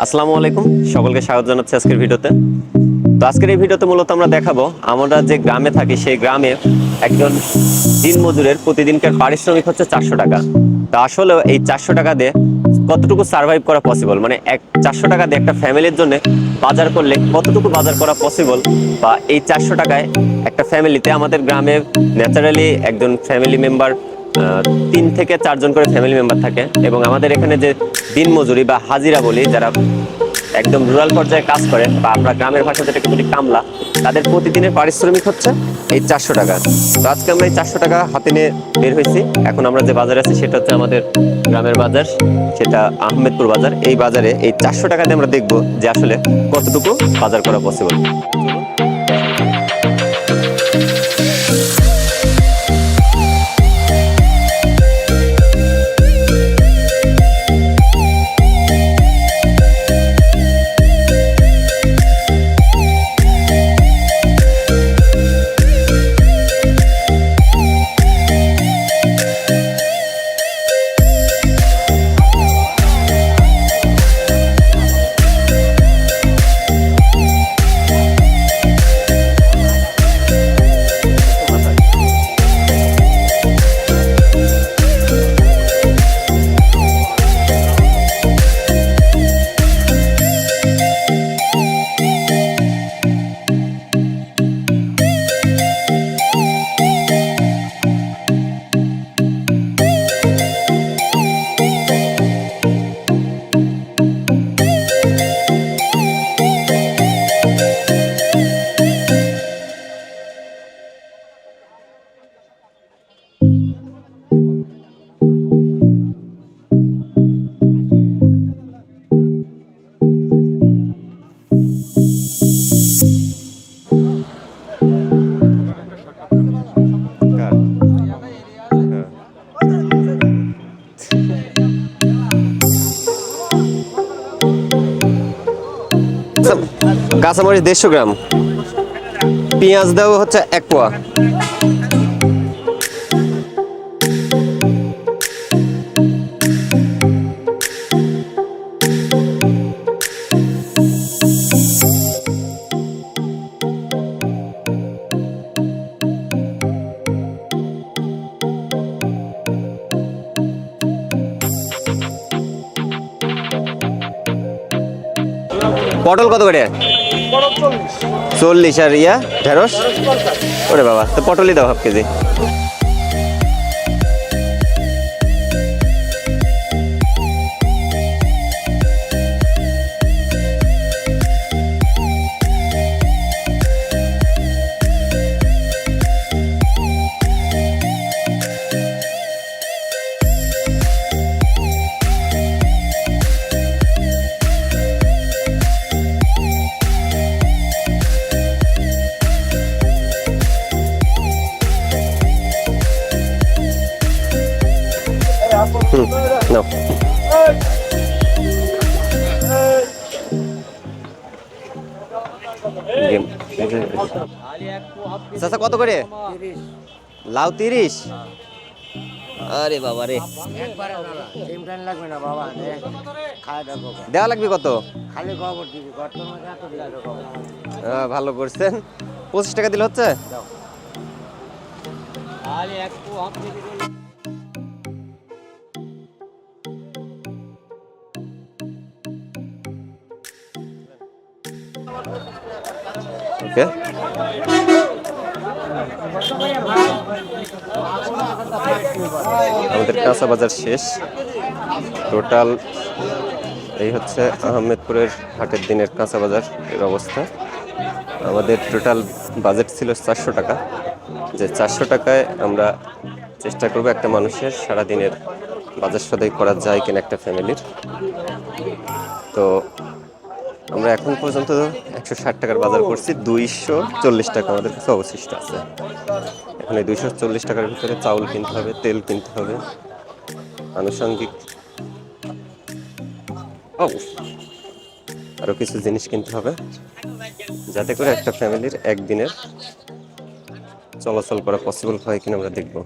আসসালামু আলাইকুম, সকলকে স্বাগত জানাচ্ছি আজকের ভিডিওতে। তো আজকের এই ভিডিওতে মূলত আমরা দেখাবো আমরা যে গ্রামে থাকি সেই গ্রামে একজন দিনমজুরের প্রতিদিনকার পারিশ্রমিক হচ্ছে 400 টাকা। তা আসলে এই 400 টাকা দিয়ে কতটুকু সার্ভাইভ করা পসিবল, মানে 400 টাকা দিয়ে একটা ফ্যামিলির জন্য বাজার করলে কতটুকু বাজার করা পসিবল, বা এই 400 টাকায় একটা ফ্যামিলিতে আমাদের গ্রামে ন্যাচারালি একজন ফ্যামিলি মেম্বার 3 থেকে 4 জন করে ফ্যামিলি মেম্বার থাকে, এবং আমাদের এখানে যে দিনমজুরি বা হাজিরা বলি, যারা একদম রুরাল পর্যায়ে কাজ করে বা আমরা গ্রামের ভাষা যেটাকে বলি কামলা, তাদের প্রতিদিনের পারিশ্রমিক হচ্ছে এই 400 টাকা। তো আজকে আমরা এই 400 টাকা হাতে নিয়ে বের হয়েছি। এখন আমরা যে বাজারে আছি সেটা হচ্ছে আমাদের গ্রামের বাজার, সেটা আহমেদপুর বাজার। এই বাজারে এই 400 টাকা দিয়ে আমরা দেখবো যে আসলে কতটুকু বাজার করা পসিবল। কাঁচামরিচ 150 গ্রাম, পেঁয়াজ দেওয়া হচ্ছে 1 পোয়া। পটল কত করে? 40। আর ঢেঁড়স? ওরে বাবা, তো পটলই দাও হাফ কেজি। নাও। চাচা কত করে? লাউ 30। আরে বাবা রে, দেওয়া লাগবে কত? ভালো করছেন, 25 টাকা দিলে হচ্ছে। ওকে, আমাদের কাঁচা বাজার শেষ। টোটাল এই হচ্ছে আহমেদপুরের হাটের দিনের কাঁচা বাজার এর অবস্থা। আমাদের টোটাল বাজেট ছিল 400 টাকা, যে 400 টাকায় আমরা চেষ্টা করব একটা মানুষের সারাদিনের বাজার সদাই করা যায় কিনা একটা ফ্যামিলির। তো আমরা এখন পর্যন্ত 160 টাকার বাজার করছি, 240 টাকা আমাদের কাছে অবশিষ্ট আছে। এখন এই 240 টাকার ভিতরে চাউল কিনতে হবে, তেল কিনতে হবে, আনুষঙ্গিক আরো কিছু জিনিস কিনতে হবে, যাতে করে একটা ফ্যামিলির একদিনের চলাচল করা পসিবল হয় কিনা আমরা দেখব।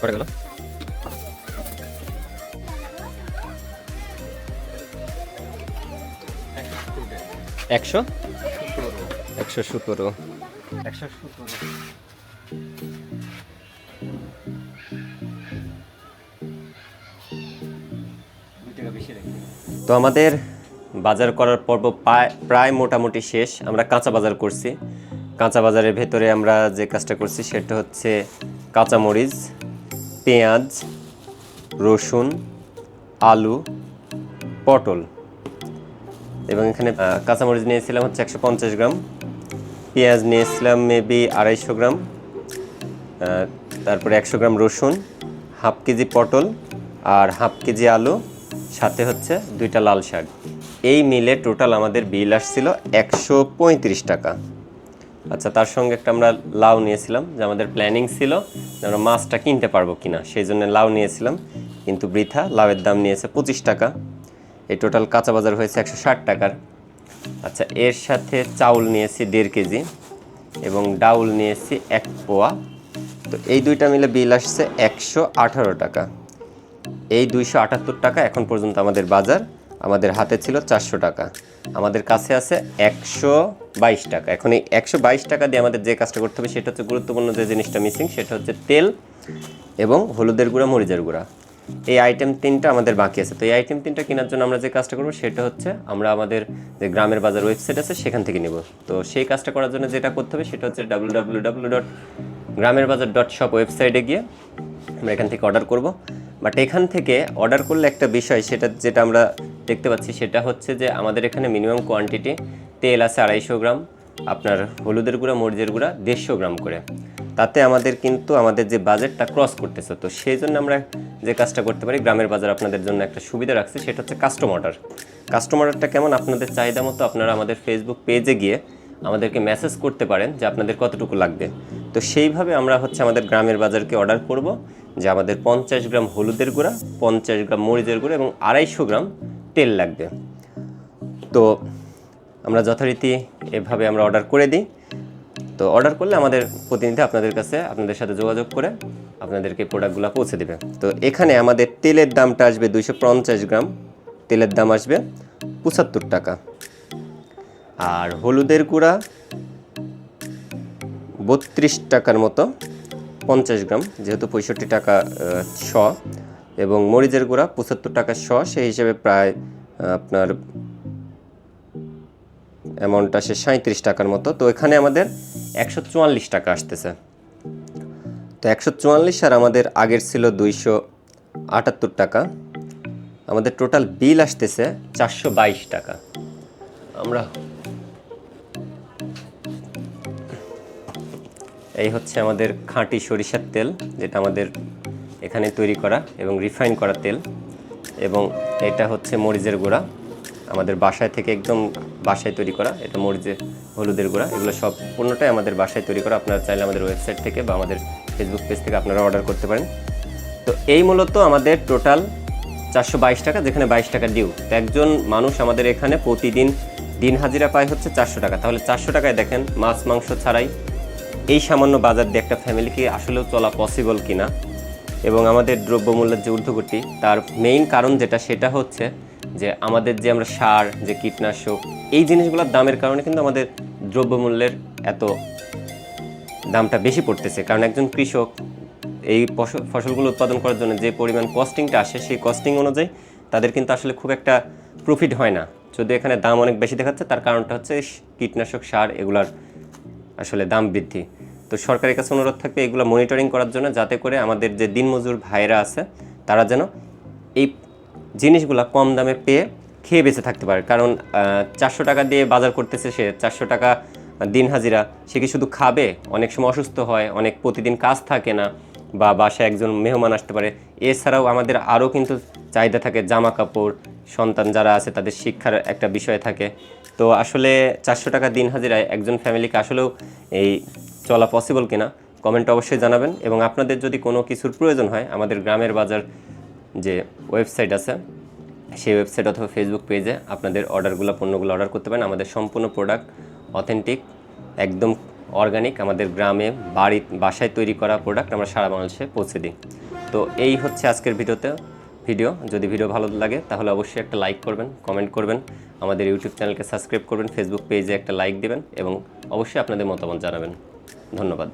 পড়ে গেল 100 117 তো আমাদের বাজার করার পর্ব প্রায় মোটামুটি শেষ। আমরা কাঁচা বাজার করছি। কাঁচা বাজারের ভেতরে আমরা যে কাজটা করছি সেটা হচ্ছে কাঁচামরিচ, পেঁয়াজ, রসুন, আলু, পটল এবং এখানে কাঁচামরিচ নিয়েছিলাম হচ্ছে 150 গ্রাম, পেঁয়াজ নিয়েছিলাম মেবি 250 গ্রাম, তারপরে 100 গ্রাম রসুন, হাফ কেজি পটল আর হাফ কেজি আলু, সাথে হচ্ছে 2টা লাল শাক। এই মিলে টোটাল আমাদের বিল আসছিল 135 টাকা। আচ্ছা, তার সঙ্গে একটা আমরা লাউ নিয়েছিলাম, যে আমাদের প্ল্যানিং ছিল যে আমরা মাছটা কিনতে পারবো কিনা, সেই জন্য লাউ নিয়েছিলাম, কিন্তু বৃথা। লাউয়ের দাম নিয়েছে 25 টাকা। এই টোটাল কাঁচা বাজার হয়েছে 160 টাকার। আচ্ছা, এর সাথে চাউল নিয়েছি 1.5 কেজি এবং ডাউল নিয়েছি 1 পোয়া। তো এই দুইটা মিলে বিল আসছে 118 টাকা। এই 278 টাকা এখন পর্যন্ত আমাদের বাজার। আমাদের হাতে ছিল 400 টাকা, আমাদের কাছে আছে 122 টাকা। এখন এই 122 টাকা দিয়ে আমাদের যে কাজটা করতে হবে সেটা হচ্ছে গুরুত্বপূর্ণ যে জিনিসটা মিসিং, সেটা হচ্ছে তেল এবং হলুদের গুঁড়া, মরিচের গুঁড়া। এই আইটেম 3টা আমাদের বাকি আছে। তো এই আইটেম 3টা কেনার জন্য আমরা যে কাজটা করবো সেটা হচ্ছে আমরা আমাদের যে গ্রামের বাজার ওয়েবসাইট আছে সেখান থেকে নেব। তো সেই কাজটা করার জন্য যেটা করতে হবে সেটা হচ্ছে www.gramerbazaar.shop ওয়েবসাইটে গিয়ে আমরা এখান থেকে অর্ডার করব। বাট এখান থেকে অর্ডার করলে একটা বিষয়, সেটা যেটা আমরা দেখতে পাচ্ছি সেটা হচ্ছে যে আমাদের এখানে মিনিমাম কোয়ান্টিটি তেল আছে 250 গ্রাম, আপনার হলুদের গুঁড়া, মরিচের গুঁড়া 150 গ্রাম করে। তাতে আমাদের কিন্তু আমাদের যে বাজেটটা ক্রস করতেছে। তো সেই জন্য আমরা যে কাজটা করতে পারি, গ্রামের বাজার আপনাদের জন্য একটা সুবিধা রাখছে, সেটা হচ্ছে কাস্টম অর্ডার। কাস্টম অর্ডারটা কেমন, আপনাদের চাহিদা মতো আপনারা আমাদের ফেসবুক পেজে গিয়ে আমাদেরকে মেসেজ করতে পারেন যে আপনাদের কতটুকু লাগবে। তো সেইভাবে আমরা হচ্ছে আমাদের গ্রামের বাজারকে অর্ডার করব যে আমাদের 50 গ্রাম হলুদের গুঁড়া, 50 গ্রাম মরিচের গুঁড়া এবং 250 গ্রাম তেল লাগবে। তো আমরা যথারীতি এভাবে আমরা অর্ডার করে দিই। তো অর্ডার করলে আমাদের প্রতিনিধি আপনাদের কাছে আপনাদের সাথে যোগাযোগ করে আপনাদেরকে প্রোডাক্টগুলো পৌঁছে দেবে। তো এখানে আমাদের তেলের দামটা আসবে 250 গ্রাম, তেলের দাম আসবে 75 টাকা। আর হলুদের গুঁড়া 32 টাকার মতো 50 গ্রাম, যেহেতু 65 টাকা শ, এবং মরিচের গুঁড়া 75 টাকা শ, সেই হিসেবে প্রায় আপনার অ্যামাউন্ট আসে 37 টাকার মতো। তো এখানে আমাদের 144 টাকা আসতেছে। তো 144 আর আমাদের আগের ছিল 278 টাকা, আমাদের টোটাল বিল আসতেছে 422 টাকা। আমরা এই হচ্ছে আমাদের খাঁটি সরিষার তেল, যেটা আমাদের এখানে তৈরি করা এবং রিফাইন করা তেল, এবং এটা হচ্ছে মরিচের গুঁড়া, আমাদের বাসায় থেকে একদম বাসায় তৈরি করা। এটা মরিচের, হলুদের গুঁড়া, এগুলো সম্পূর্ণটাই আমাদের বাসায় তৈরি করা। আপনারা চাইলে আমাদের ওয়েবসাইট থেকে বা আমাদের ফেসবুক পেজ থেকে আপনারা অর্ডার করতে পারেন। তো এই মূলত আমাদের টোটাল 422 টাকা, যেখানে 22 টাকা ডিউ। তো একজন মানুষ আমাদের এখানে প্রতিদিন দিন হাজিরা পায় হচ্ছে 400 টাকা। তাহলে 400 টাকায় দেখেন মাছ মাংস ছাড়াই এই সামান্য বাজার দিয়ে একটা ফ্যামিলিকে আসলেও চলা পসিবল কিনা। এবং আমাদের দ্রব্যমূল্যের যে ঊর্ধ্বগতি, তার মেইন কারণ যেটা, সেটা হচ্ছে যে আমাদের যে আমরা সার, যে কীটনাশক, এই জিনিসগুলোর দামের কারণে কিন্তু আমাদের দ্রব্যমূল্যের এত দামটা বেশি পড়তেছে। কারণ একজন কৃষক এই ফসলগুলো উৎপাদন করার জন্য যে পরিমাণ কস্টিংটা আসে, সেই কস্টিং অনুযায়ী তাদের কিন্তু আসলে খুব একটা প্রফিট হয় না। যদি এখানে দাম অনেক বেশি দেখাচ্ছে, তার কারণটা হচ্ছে কীটনাশক, সার, এগুলার আসলে দাম বৃদ্ধি। তো সরকারের কাছে অনুরোধ থাকবে এগুলো মনিটরিং করার জন্য, যাতে করে আমাদের যে দিনমজুর ভাইরা আছে তারা যেন এই জিনিসগুলো কম দামে পেয়ে খেয়ে বেঁচে থাকতে পারে। কারণ 400 টাকা দিয়ে বাজার করতেছে সে, 400 টাকা দিন হাজিরা, সে কি শুধু খাবে? অনেক সময় অসুস্থ হয়, অনেক প্রতিদিন কাজ থাকে না, বা বাসায় একজন মেহমান আসতে পারে। এছাড়াও আমাদের আরও কিন্তু চাহিদা থাকে, জামা কাপড়, সন্তান যারা আছে তাদের শিক্ষার একটা বিষয় থাকে। তো আসলে 400 টাকা দিন হাজিরায় একজন ফ্যামিলিকে আসলেও এই চলা পসিবল কিনা কমেন্টে অবশ্যই জানাবেন। এবং আপনাদের যদি কোনো কিছুর প্রয়োজন হয়, আমাদের গ্রামের বাজার যে ওয়েবসাইট আছে সেই ওয়েবসাইট অথবা ফেসবুক পেজে আপনাদের পণ্যগুলো অর্ডার করতে পারেন। আমাদের সম্পূর্ণ প্রোডাক্ট অথেন্টিক, একদম অর্গানিক আমাদের গ্রামে বাসায় তৈরি করা প্রোডাক্ট আমরা সারা বাংলাদেশে পৌঁছে দিই। তো এই হচ্ছে আজকের ভিডিও যদি ভিডিও ভালো লাগে তাহলে অবশ্যই একটা লাইক করবেন, কমেন্ট করবেন, আমাদের ইউটিউব চ্যানেলকে সাবস্ক্রাইব করবেন, ফেসবুক পেজে একটা লাইক দিবেন এবং অবশ্যই আপনাদের মতামত জানাবেন। ধন্যবাদ।